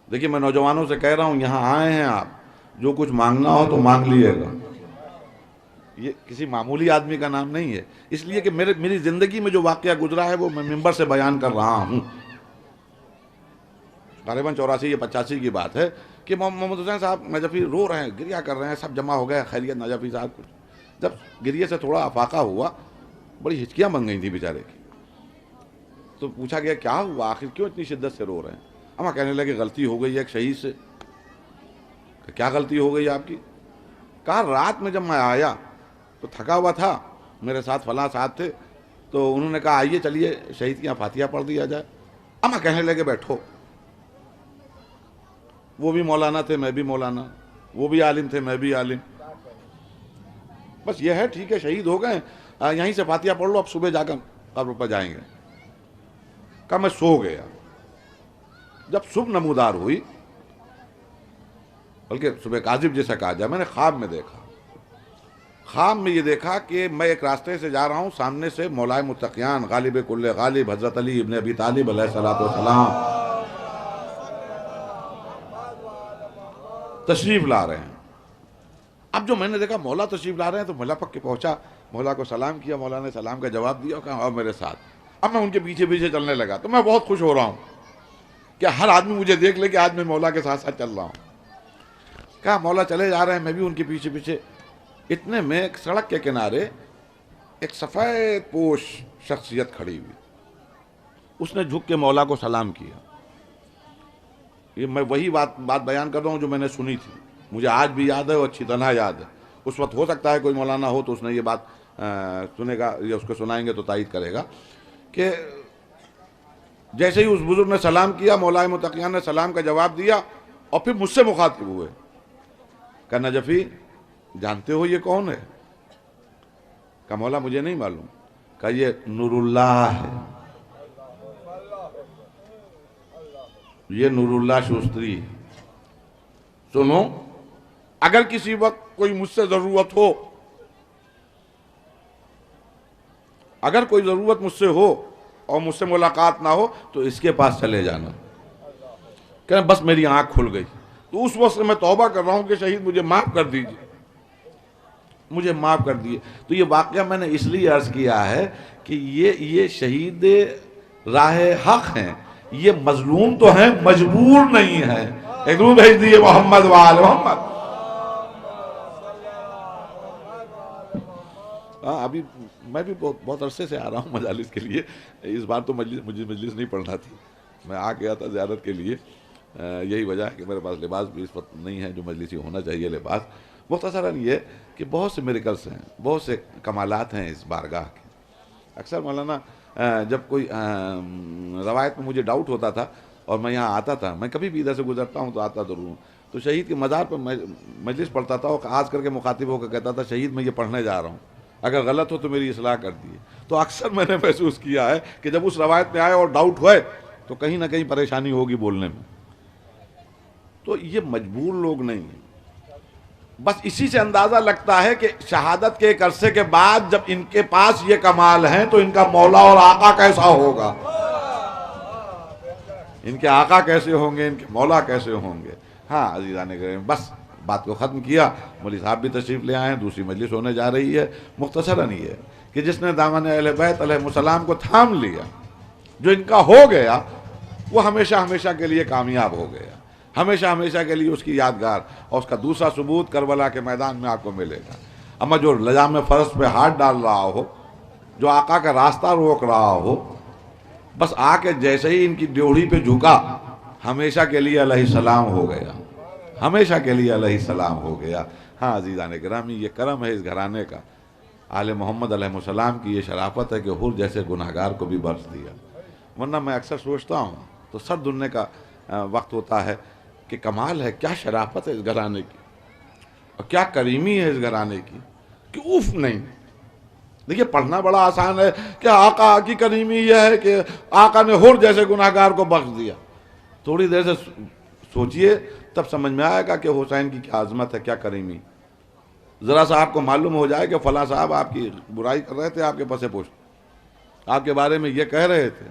دیکھیے میں نوجوانوں سے کہہ رہا ہوں، یہاں آئے ہیں آپ، جو کچھ مانگنا ہو تو مانگ لیے گا، یہ کسی معمولی آدمی کا نام نہیں ہے، اس لیے کہ میری زندگی میں جو واقعہ گزرا ہے وہ میں ممبر سے بیان کر رہا ہوں۔ غالباً 84 یا 85 کی بات ہے کہ محمد حسین صاحب نجفی رو رہے ہیں، گریہ کر رہے ہیں، سب جمع ہو گئے، خیریت نجفی صاحب کو۔ جب گریہ سے تھوڑا افاقہ ہوا، بڑی ہچکیاں بن گئی تھیں بیچارے کی، تو پوچھا گیا کیا ہوا، آخر کیوں اتنی شدت سے رو رہے ہیں؟ اما کہنے لگے غلطی ہو گئی ہے ایک شہید سے۔ کیا غلطی ہو گئی آپ کی؟ کہا رات میں جب میں آیا تو تھکا ہوا تھا، میرے ساتھ فلاں ساتھ تھے، تو انہوں نے کہا آئیے چلیے شہید کی فاتحہ پڑھ دیا جائے۔ اما کہنے لگے بیٹھو، وہ بھی مولانا تھے میں بھی مولانا، وہ بھی عالم تھے میں بھی عالم، بس یہ ہے ٹھیک ہے شہید ہو گئے، یہیں سے فاتحہ پڑھ لو، اب صبح جا کر قبر پر جائیں گے۔ کہا میں سو گیا، جب صبح نمودار ہوئی، بلکہ صبح کاذب جیسا کہا جائے، میں نے خواب میں دیکھا، خواب میں یہ دیکھا کہ میں ایک راستے سے جا رہا ہوں، سامنے سے مولائے متقیان غالب کل غالب حضرت علی ابن ابی طالب علیہ الصلوۃ والسلام تشریف لا رہے ہیں۔ اب جو میں نے دیکھا مولا تشریف لا رہے ہیں تو مولا پک کے پہنچا، مولا کو سلام کیا، مولا نے سلام کا جواب دیا اور کہا آؤ میرے ساتھ۔ اب میں ان کے پیچھے پیچھے چلنے لگا تو میں بہت خوش ہو رہا ہوں کہ ہر آدمی مجھے دیکھ لے کہ آج میں مولا کے ساتھ ساتھ چل رہا ہوں۔ کہا مولا چلے جا رہے ہیں، میں بھی ان کے پیچھے پیچھے۔ اتنے میں ایک سڑک کے کنارے ایک سفید پوش شخصیت کھڑی ہوئی، اس نے جھک کے مولا کو سلام کیا۔ یہ میں وہی بات بیان کر رہا ہوں جو میں نے سنی تھی، مجھے آج بھی یاد ہے اور اچھی طرح یاد ہے۔ اس وقت ہو سکتا ہے کوئی مولانا ہو تو اس نے یہ بات سنے گا یا اس کو سنائیں گے تو تائید کرے گا کہ جیسے ہی اس بزرگ نے سلام کیا، مولائے متقیان نے سلام کا جواب دیا اور پھر مجھ سے مخاطب ہوئے کہ نجفی جانتے ہو یہ کون ہے؟ کہا مولا مجھے نہیں معلوم۔ کہا یہ نور اللہ ہے، یہ نور اللہ شوستری۔ سنو، اگر کسی وقت کوئی مجھ سے ضرورت ہو، اگر کوئی ضرورت مجھ سے ہو اور مجھ سے ملاقات نہ ہو تو اس کے پاس چلے جانا۔ کہ بس میری آنکھ کھل گئی۔ تو اس وقت سے میں توبہ کر رہا ہوں کہ شہید مجھے معاف کر دیجیے، مجھے معاف کر دیے۔ تو یہ واقعہ میں نے اس لیے عرض کیا ہے کہ یہ شہید راہ حق ہیں، یہ مظلوم تو ہیں، مجبور نہیں ہیں۔ ایک درود بھیج دیئے محمد وآل محمد۔ ابھی میں بھی بہت عرصے سے آ رہا ہوں مجالس کے لیے۔ اس بار تو مجھے مجلس نہیں پڑھنا تھی، میں آ گیا تھا زیارت کے لیے۔ یہی وجہ ہے کہ میرے پاس لباس بھی اس وقت نہیں ہے جو مجلسی ہونا چاہیے لباس۔ مختصراً یہ کہ بہت سے میریکلس ہیں، بہت سے کمالات ہیں اس بارگاہ کے۔ اکثر مولانا جب کوئی روایت میں مجھے ڈاؤٹ ہوتا تھا اور میں یہاں آتا تھا، میں کبھی بھی ادھر سے گزرتا ہوں تو آتا ضرور ہوں، تو شہید کے مزار پر مجلس پڑھتا تھا اور خاص کر کے مخاطب ہو کر کہتا تھا شہید میں یہ پڑھنے جا رہا ہوں، اگر غلط ہو تو میری اصلاح کر دیے۔ تو اکثر میں نے محسوس کیا ہے کہ جب اس روایت میں آئے اور ڈاؤٹ ہوئے تو کہیں نہ کہیں پریشانی ہوگی بولنے میں۔ تو یہ مجبور لوگ نہیں ہیں، بس اسی سے اندازہ لگتا ہے کہ شہادت کے ایک عرصے کے بعد جب ان کے پاس یہ کمال ہیں تو ان کا مولا اور آقا کیسا ہوگا، ان کے آقا کیسے ہوں گے، ان کے مولا کیسے ہوں گے۔ ہاں عزیزان گرامی، بس بات کو ختم کیا۔ مولوی صاحب بھی تشریف لے آئے ہیں، دوسری مجلس ہونے جا رہی ہے۔ مختصراً یہ ہے کہ جس نے دامن اہل بیت علیہ السلام کو تھام لیا، جو ان کا ہو گیا، وہ ہمیشہ ہمیشہ کے لیے کامیاب ہو گیا، ہمیشہ ہمیشہ کے لیے اس کی یادگار۔ اور اس کا دوسرا ثبوت کربلا کے میدان میں آپ کو ملے گا۔ اما جو لجام فرض پہ ہاتھ ڈال رہا ہو، جو آقا کا راستہ روک رہا ہو، بس آ کے جیسے ہی ان کی ڈیوڑی پہ جھکا، ہمیشہ کے لیے علیہ السلام ہو گیا، ہمیشہ کے لیے علیہ السلام ہو گیا۔ ہاں عزیزان گرامی، یہ کرم ہے اس گھرانے کا، آل محمد علیہ السلام کی یہ شرافت ہے کہ حر جیسے گناہگار کو بھی بخش دیا۔ ورنہ میں اکثر سوچتا ہوں تو سر دھلنے کا وقت ہوتا ہے کہ کمال ہے، کیا شرافت ہے اس گھرانے کی اور کیا کریمی ہے اس گھرانے کی کہ اوف نہیں۔ دیکھیے پڑھنا بڑا آسان ہے کہ آقا کی کریمی یہ ہے کہ آقا نے حر جیسے گناہگار کو بخش دیا۔ تھوڑی دیر سے سوچئے تب سمجھ میں آئے گا کہ حسین کی کیا عظمت ہے، کیا کریمی۔ ذرا سا آپ کو معلوم ہو جائے کہ فلاں صاحب آپ کی برائی کر رہے تھے، آپ کے پسے پشت آپ کے بارے میں یہ کہہ رہے تھے،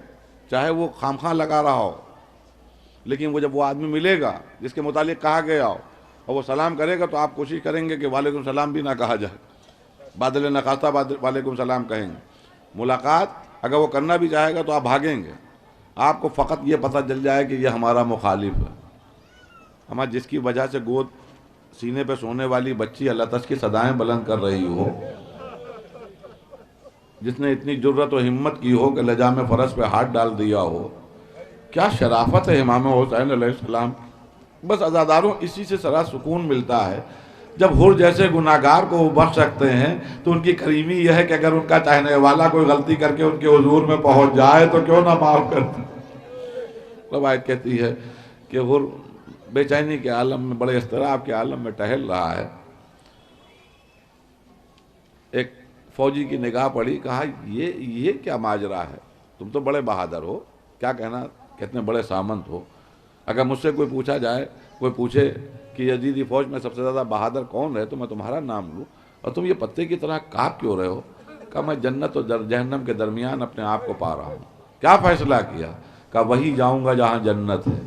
چاہے وہ خامخواہ لگا رہا ہو، لیکن وہ جب وہ آدمی ملے گا جس کے متعلق کہا گیا ہو اور وہ سلام کرے گا تو آپ کوشش کریں گے کہ وعلیکم السلام بھی نہ کہا جائے، بادل نخواستہ وعلیکم السلام کہیں گے۔ ملاقات اگر وہ کرنا بھی چاہے گا تو آپ بھاگیں گے، آپ کو فقط یہ پتہ چل جائے کہ یہ ہمارا مخالف ہے، ہمارا جس کی وجہ سے گود سینے پہ سونے والی بچی اللہ تش کی صدائیں بلند کر رہی ہو، جس نے اتنی جرت و ہمت کی ہو کہ لجام فرس پہ ہاتھ ڈال دیا ہو۔ کیا شرافت ہے امام حسین علیہ السلام۔ بس عزاداروں اسی سے سرا سکون ملتا ہے، جب حر جیسے گناہگار کو وہ بخش سکتے ہیں تو ان کی کریمی یہ ہے کہ اگر ان کا چاہنے والا کوئی غلطی کر کے ان کے حضور میں پہنچ جائے تو کیوں نہ معاف کرتے۔ روایت کہتی ہے کہ حر بے چینی کے عالم میں، بڑے اضطراب کے عالم میں ٹہل رہا ہے، ایک فوجی کی نگاہ پڑی، کہا یہ کیا ماجرا ہے، تم تو بڑے بہادر ہو، کیا کہنا، کتنے بڑے سامنت ہو، اگر مجھ سے کوئی پوچھے کہ یزیدی فوج میں سب سے زیادہ بہادر کون ہے تو میں تمہارا نام لوں اور تم یہ پتے کی طرح کانپ کیوں رہے ہو؟ کہا میں جنت اور جہنم کے درمیان اپنے آپ کو پا رہا ہوں۔ کیا فیصلہ کیا؟ کہا وہی جاؤں گا جہاں جنت ہے۔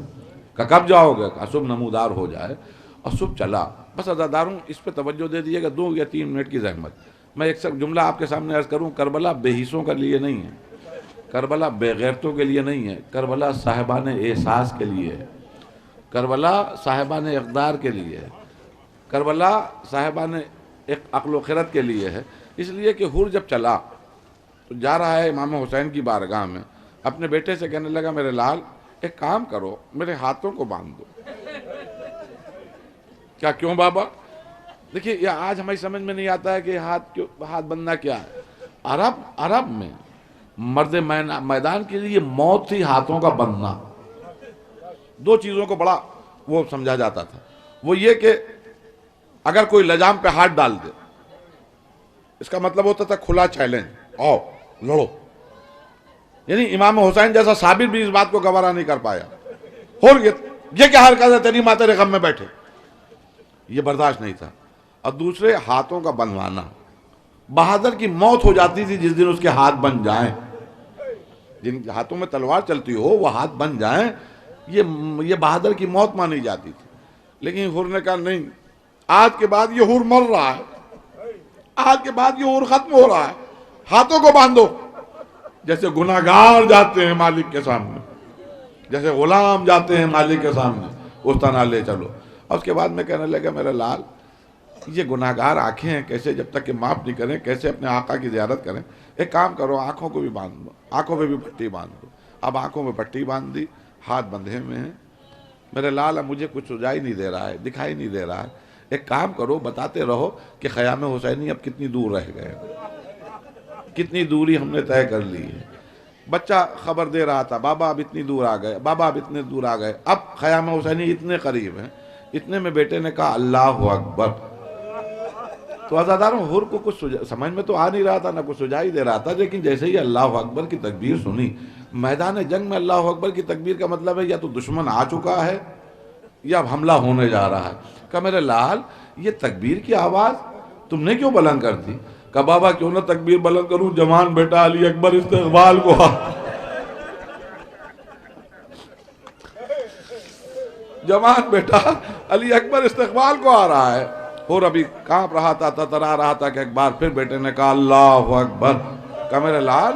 کہا کب جاؤ گے؟ کہا صبح نمودار ہو جائے۔ اور صبح چلا۔ بس عزاداروں اس پہ توجہ دے دیجیے گا، 2 یا 3 منٹ کی زحمت۔ میں ایک جملہ آپ کے سامنے عرض کروں، کربلا بے حسوں کے لیے نہیں ہے، کربلا بے غیرتوں کے لیے نہیں ہے، کربلا صاحبان احساس کے لیے ہے، کربلا صاحبان اقدار کے لیے ہے، کربلا صاحبان عقل و خرد کے لیے ہے۔ اس لیے کہ حور جب چلا تو جا رہا ہے امام حسین کی بارگاہ میں، اپنے بیٹے سے کہنے لگا میرے لال ایک کام کرو، میرے ہاتھوں کو باندھ دو۔ کیا کیوں بابا؟ دیکھیے یہ آج ہمیں سمجھ میں نہیں آتا ہے کہ ہاتھ بندنا کیا ہے۔ عرب میں مرد میدان کے لیے موت تھی ہاتھوں کا بندنا۔ 2 چیزوں کو بڑا وہ سمجھا جاتا تھا، وہ یہ کہ اگر کوئی لجام پہ ہاتھ ڈال دے، اس کا مطلب ہوتا تھا کھلا چیلنج، آؤ لڑو۔ یعنی امام حسین جیسا صابر بھی اس بات کو گوارا نہیں کر پایا، اور یہ کیا حرکت ہے تیری ماں تیرے غم میں بیٹھے، یہ برداشت نہیں تھا۔ اور دوسرے ہاتھوں کا بنوانا، بہادر کی موت ہو جاتی تھی جس دن اس کے ہاتھ بن جائیں، جن ہاتھوں میں تلوار چلتی ہو وہ ہاتھ بن جائیں، یہ بہادر کی موت مانی جاتی تھی۔ لیکن حور نے کہا نہیں، آج کے بعد یہ حور مر رہا ہے، آج کے بعد یہ حور ختم ہو رہا ہے، ہاتھوں کو باندھو۔ جیسے گناہگار جاتے ہیں مالک کے سامنے، جیسے غلام جاتے ہیں مالک کے سامنے، اس طرح لے چلو۔ اور اس کے بعد میں کہنے لگا میرے لال یہ گناہگار آنکھیں ہیں، کیسے جب تک کہ معاف نہیں کریں کیسے اپنے آقا کی زیارت کریں؟ ایک کام کرو، آنکھوں کو بھی باندھ دو، آنکھوں پہ بھی پٹی باندھ دو۔ اب آنکھوں میں پٹی باندھ دی، ہاتھ بندھے ہوئے ہیں۔ میرے لال اب مجھے کچھ سجائی نہیں دے رہا ہے، دکھائی نہیں دے رہا ہے، ایک کام کرو بتاتے رہو کہ خیام حسینی اب کتنی دور رہ گئے، کتنی دوری ہم نے طے کر لی ہے۔ بچہ خبر دے رہا تھا بابا اب اتنی دور آ گئے، بابا اب اتنے دور آ گئے، اب خیام حسینی اتنے قریب ہیں۔ اتنے میں بیٹے نے کہا اللہ اکبر۔ تو عزاداروں حور کو کچھ سمجھ میں تو آ نہیں رہا تھا، نہ کچھ سجائی دے رہا تھا، لیکن جیسے ہی اللہ اکبر کی تکبیر سنی، میدان جنگ میں اللہ اکبر کی تکبیر کا مطلب ہے یا تو دشمن آ چکا ہے یا اب حملہ ہونے جا رہا ہے۔ کہا میرے لال یہ تکبیر کی آواز تم نے کیوں بلند کر دی؟ کہا بابا کیوں نہ تکبیر بلند کروں، جوان بیٹا علی اکبر استقبال کو جوان بیٹا علی اکبر استقبال کو آ رہا ہے۔ اور ابھی کانپ رہا تھا، تترا رہا تھا کہ ایک بار پھر بیٹے نے کہا اللہ اکبر۔ کہا میرے لال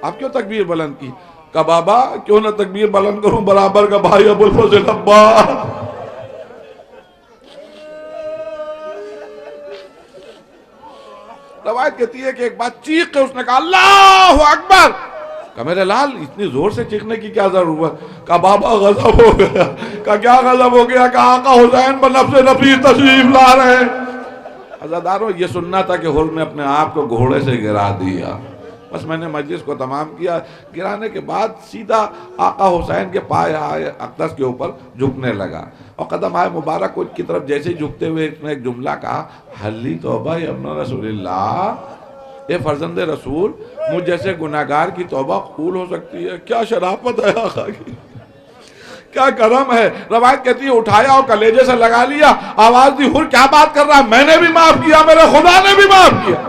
آپ کیوں تکبیر بلند کی؟ کہا بابا کیوں نہ تکبیر بلند کروں، برابر کا بھائی ابو الفضل عباس۔ روایت کہتی ہے کہ ایک بات چیخ کے اس نے کہا اللہ اکبر۔ کہا میرے لال اتنی زور سے چیخنے کی کیا ضرورت؟ کہا بابا غضب ہو گیا۔ کہا کیا غضب ہو گیا؟ کہا آقا حسین بنفس نفیس تشریف لا رہے ہیں۔ عزاداروں یہ سننا تھا کہ حور نے اپنے آپ کو گھوڑے سے گرا دیا۔ بس میں نے مجلس کو تمام کیا، گرانے کے بعد سیدھا آقا حسین کے پائے اقدس کے اوپر جھکنے لگا، اور قدم آئے مبارک کی طرف جیسے جھکتے ہوئے اس نے ایک جملہ کہا حلی توبہ یا ابن رسول اللہ، اے فرزند رسول مجھ جیسے گناہگار کی توبہ قبول ہو سکتی ہے؟ کیا شرافت ہے آقا کی، کیا کرم ہے۔ روایت کہتی ہے اٹھایا اور کلیجے سے لگا لیا، آواز دی حور کیا بات کر رہا ہے؟ میں نے بھی معاف کیا، میرے خدا نے بھی معاف کیا۔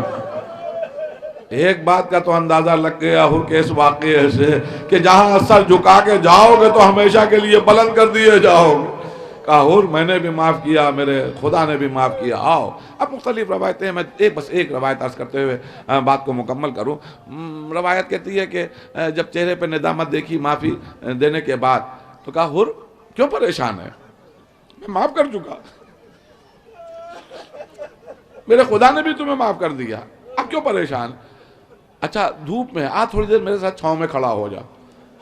ایک بات کا تو اندازہ لگ گیا حور کے اس واقعے سے کہ جہاں سر جھکا کے جاؤ گے تو ہمیشہ کے لیے بلند کر دیے جاؤ گے۔ کہا حور میں نے بھی معاف کیا، میرے خدا نے بھی معاف کیا، آؤ۔ اب مختلف روایتیں ہیں، میں بس ایک روایت عرض کرتے ہوئے بات کو مکمل کروں۔ روایت کہتی ہے کہ جب چہرے پہ ندامت دیکھی معافی دینے کے بعد تو کہا حور کیوں پریشان ہے؟ میں معاف کر چکا، میرے خدا نے بھی تمہیں معاف کر دیا، اب کیوں پریشان؟ اچھا دھوپ میں آ تھوڑی دیر میرے ساتھ چھاؤں میں کھڑا ہو جا۔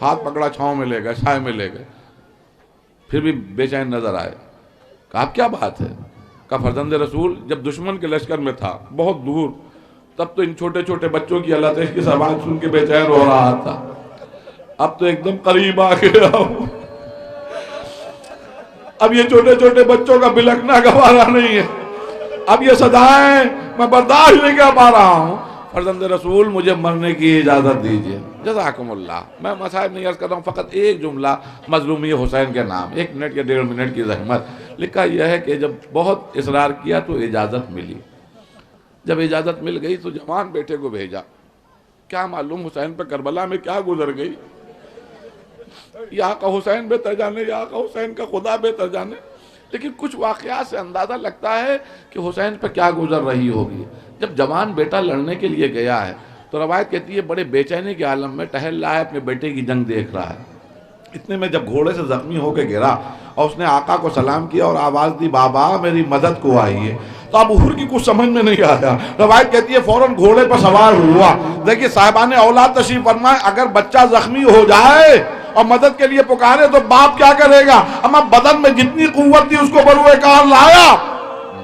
ہاتھ پکڑا، چھاؤں میں لے گئے، سائے میں لے گئے، پھر بھی بے چین نظر آئے۔ کہا اب کیا بات ہے؟ کہا فرزند رسول جب دشمن کے لشکر میں تھا بہت دور، تب تو ان چھوٹے چھوٹے بچوں کی اللہ تعالیٰ کی آواز سن کے بے چین ہو رہا تھا، اب تو ایک دم قریب آ گیا ہوں، اب یہ چھوٹے چھوٹے بچوں کا بلکنا گوارا نہیں ہے، اب یہ صدائیں میں برداشت نہیں کر پا رہا ہوں، فرزند رسول مجھے مرنے کی اجازت دیجئے۔ جزاکم اللہ۔ میں مسائب نہیں عرض کر رہا ہوں، فقط ایک جملہ مظلومی حسین کے نام، 1 منٹ یا 1.5 منٹ کی زحمت۔ لکھا یہ ہے کہ جب بہت اصرار کیا تو اجازت ملی، جب اجازت مل گئی تو جوان بیٹے کو بھیجا. کیا معلوم حسین پہ کربلا میں کیا گزر گئی. یا آقا حسین بہتر جانے، یا آقا حسین کا خدا بہتر جانے. لیکن کچھ واقعات سے اندازہ لگتا ہے کہ حسین پہ کیا گزر رہی ہوگی. جب جوان بیٹا لڑنے کے لیے گیا ہے تو روایت کہتی ہے بڑے بے چینی کے عالم میں ٹہل رہا ہے، اپنے بیٹے کی جنگ دیکھ رہا ہے. اتنے میں جب گھوڑے سے زخمی ہو کے گرا اور اس نے آقا کو سلام کیا اور آواز دی بابا میری مدد کو آئیے، تو اب حر کی کچھ سمجھ میں نہیں آیا. روایت کہتی ہے فوراً گھوڑے پر سوار ہوا. دیکھیے صاحبان اولاد تشریف فرمائے، اگر بچہ زخمی ہو جائے اور مدد کے لیے پکارے تو باپ کیا کرے گا؟ اما بدن میں جتنی قوت تھی اس کو بروئے کار لایا.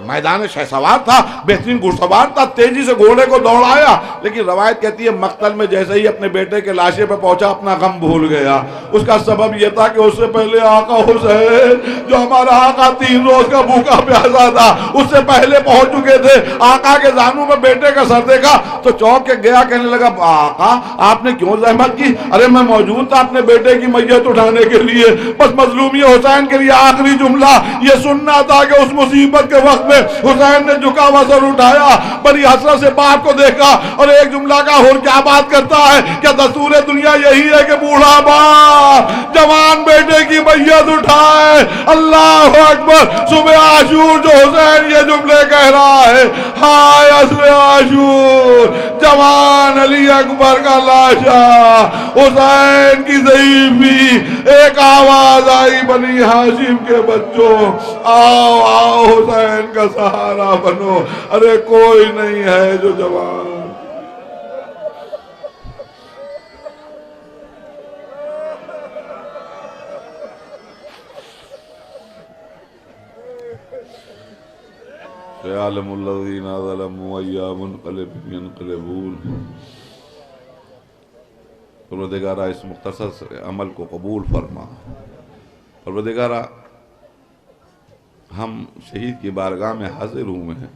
میدان شہ سوار تھا، بہترین گھڑ سوار تھا، تیزی سے گھوڑے کو دوڑایا. لیکن روایت کہتی ہے مقتل میں جیسے ہی اپنے بیٹے کے لاشے پہ پہنچا اپنا غم بھول گیا. اس کا سبب یہ تھا کہ اس سے پہلے آقا حسین جو ہمارا آقا 3 روز کا بھوکا پیاسا تھا اس سے پہلے پہنچ چکے تھے. آقا کے زانوں میں بیٹے کا سر دیکھا تو چونک کے گیا، کہنے لگا آقا آپ نے کیوں زحمت کی؟ ارے میں موجود تھا اپنے بیٹے کی میت اٹھانے کے لیے، بس مظلومی حسین کے لیے آخری جملہ یہ سننا تھا کہ اس مصیبت کے وقت حسین نے جھکا ہوا سر اٹھایا، بڑی حسرت سے باپ کو دیکھا اور ایک جملہ کا اور کیا بات کرتا ہے. کیا دستور دنیا یہی ہے کہ بوڑھا باپ جوان بیٹے کی میت اٹھائے؟ اللہ اکبر. صبح عاشور جو حسین یہ جملے کہہ رہا ہے، ہائے اصل عاشور جوان علی اکبر کا لاشا حسین کی ضعیفی. ایک آواز آئی بنی ہاشم کے بچوں آؤ آؤ حسین کا سہارا بنو. ارے کوئی نہیں ہے جو جوان سيعلم الذين ظلموا أيّ منقلب ينقلبون. پروردگارہ اس مختصر سے عمل کو قبول فرما. پروردگارہ ہم شہید کی بارگاہ میں حاضر ہوئے ہیں.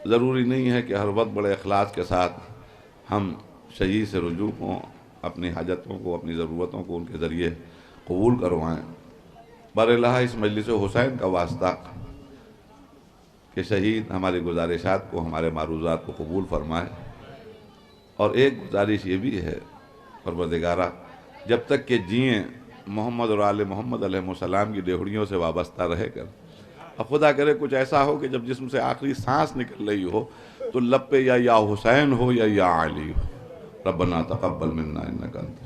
ضروری نہیں ہے کہ ہر وقت بڑے اخلاص کے ساتھ ہم شہید سے رجوع ہوں، اپنی حاجتوں کو اپنی ضرورتوں کو ان کے ذریعے قبول کروائیں. بر الہ اس مجلس حسین کا واسطہ کہ شہید ہماری گزارشات کو ہمارے معروضات کو قبول فرمائے. اور ایک گزارش یہ بھی ہے پروردگارہ جب تک کہ جئیں محمد اور آل محمد علیہ السلام کی ڈیہڑیوں سے وابستہ رہے کر. اب خدا کرے کچھ ایسا ہو کہ جب جسم سے آخری سانس نکل رہی ہو تو لب پہ یا حسین ہو یا علی ہو. ربنا تقبل منا انک انت